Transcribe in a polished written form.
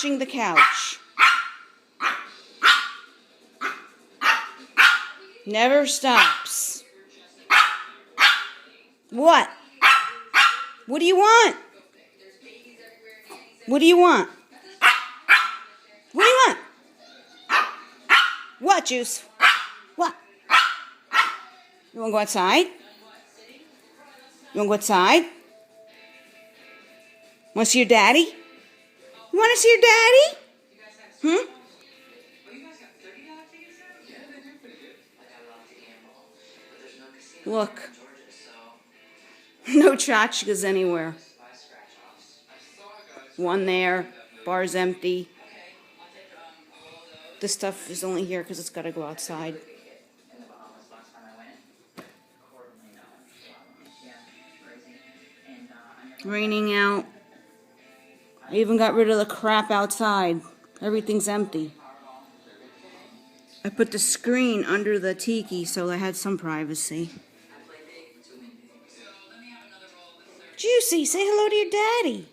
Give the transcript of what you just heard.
scratching the couch. Never stops. What? What do you want? What do you want? What do you want? What, Juice? What? You want to go outside? You want to go outside? Want to see your daddy? You want to see your daddy? Hmm? Look. No tchotchkes anywhere. One there. Bar's empty. This stuff is only here because it's got to go outside. Raining out. I even got rid of the crap outside. Everything's empty. I put the screen under the tiki so I had some privacy. Juicy, say hello to your daddy.